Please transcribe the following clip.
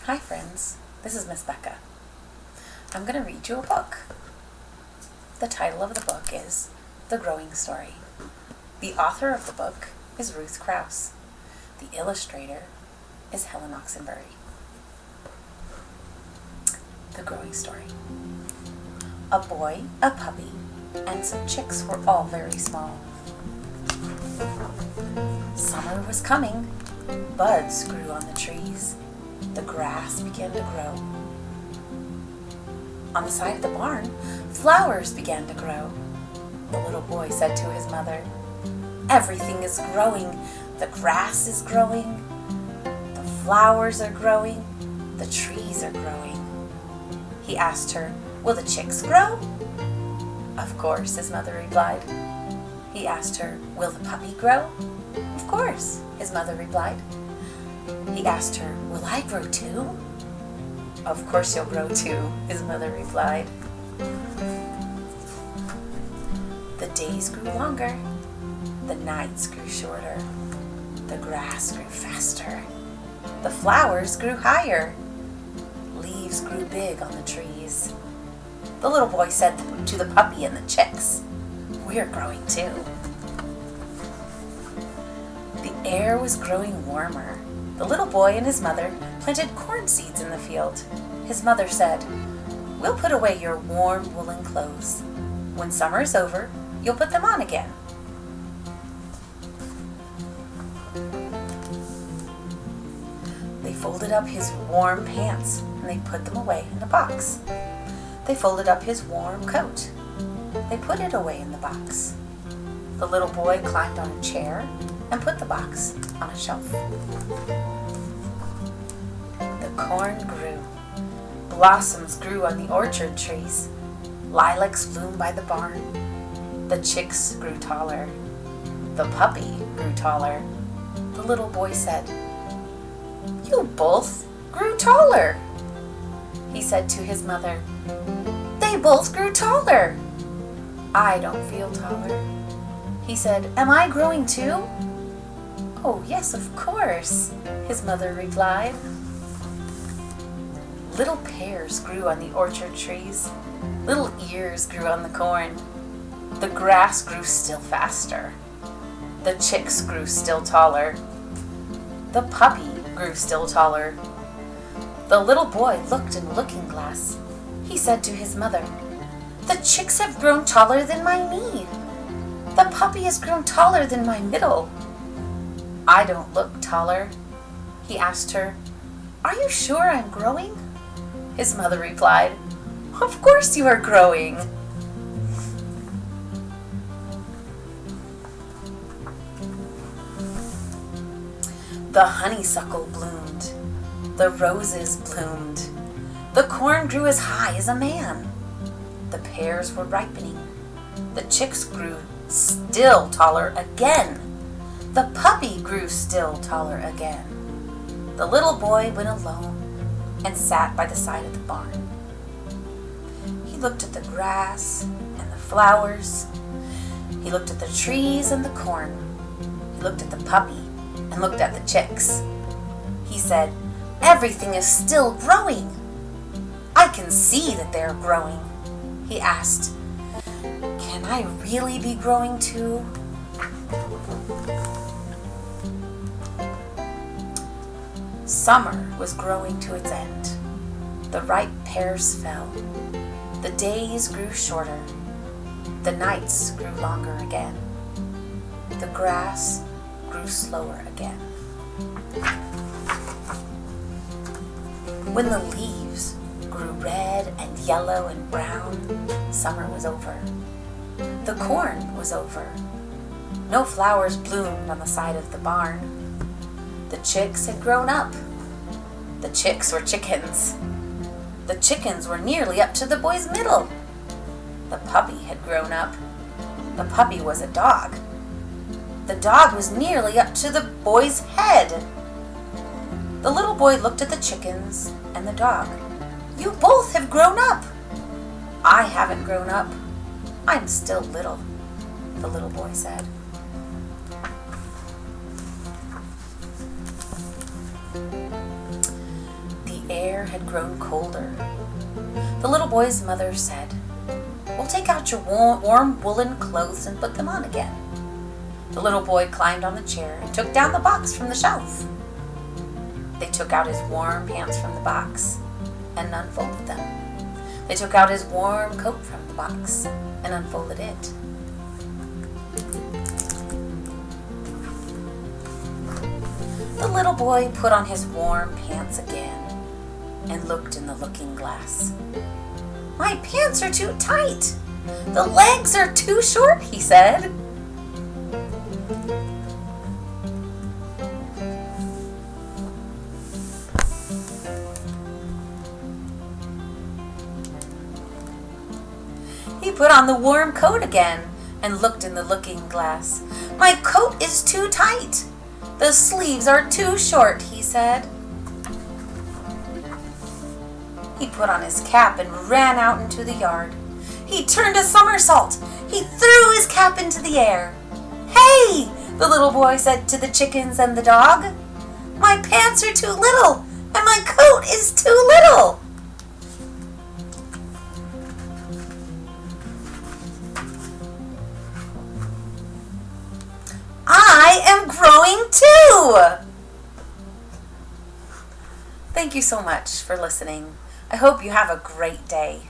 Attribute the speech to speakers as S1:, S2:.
S1: Hi friends, this is Miss Becca. I'm going to read you a book. The title of the book is The Growing Story. The author of the book is Ruth Krauss. The illustrator is Helen Oxenbury. The Growing Story. A boy, a puppy, and some chicks were all very small. Summer was coming. Buds grew on the trees. The grass began to grow. On the side of the barn, flowers began to grow. The little boy said to his mother, "Everything is growing. The grass is growing. The flowers are growing. The trees are growing." He asked her, "Will the chicks grow?" "Of course," his mother replied. He asked her, "Will the puppy grow?" "Of course," his mother replied. He asked her, "Will I grow too?" "Of course you'll grow too," his mother replied. The days grew longer. The nights grew shorter. The grass grew faster. The flowers grew higher. Leaves grew big on the trees. The little boy said to the puppy and the chicks, "We're growing too." The air was growing warmer. The little boy and his mother planted corn seeds in the field. His mother said, "We'll put away your warm woolen clothes. When summer is over, you'll put them on again." They folded up his warm pants and they put them away in the box. They folded up his warm coat. They put it away in the box. The little boy climbed on a chair and put the box on a shelf. The corn grew. Blossoms grew on the orchard trees. Lilacs bloomed by the barn. The chicks grew taller. The puppy grew taller. The little boy said, "You both grew taller." He said to his mother, "They both grew taller." "I don't feel taller." He said, "Am I growing too?" "Oh, yes, of course," his mother replied. Little pears grew on the orchard trees. Little ears grew on the corn. The grass grew still faster. The chicks grew still taller. The puppy grew still taller. The little boy looked in the looking glass. He said to his mother, "The chicks have grown taller than my knee. The puppy has grown taller than my middle." "I don't look taller." He asked her, "Are you sure I'm growing?" His mother replied, "Of course you are growing." The honeysuckle bloomed. The roses bloomed. The corn grew as high as a man. The pears were ripening. The chicks grew still taller again. The puppy grew still taller again. The little boy went alone and sat by the side of the barn. He looked at the grass and the flowers. He looked at the trees and the corn. He looked at the puppy and looked at the chicks. He said, "Everything is still growing. I can see that they are growing." He asked, "Can I really be growing too?" Summer was growing to its end. The ripe pears fell. The days grew shorter. The nights grew longer again. The grass grew slower again. When the leaves grew red and yellow and brown, summer was over. The corn was over. No flowers bloomed on the side of the barn. The chicks had grown up. The chicks were chickens. The chickens were nearly up to the boy's middle. The puppy had grown up. The puppy was a dog. The dog was nearly up to the boy's head. The little boy looked at the chickens and the dog. "You both have grown up." "I haven't grown up. I'm still little," the little boy said. air had grown colder. The little boy's mother said, "We'll take out your warm woolen clothes and put them on again." The little boy climbed on the chair and took down the box from the shelf. They took out his warm pants from the box and unfolded them. They took out his warm coat from the box and unfolded it. The little boy put on his warm pants again and looked in the looking glass. "My pants are too tight. The legs are too short," he said. He put on the warm coat again and looked in the looking glass. "My coat is too tight. The sleeves are too short," he said. He put on his cap and ran out into the yard. He turned a somersault. He threw his cap into the air. "Hey!" the little boy said to the chickens and the dog. "My pants are too little and my coat is too little." I am growing too! Thank you so much for listening. I hope you have a great day.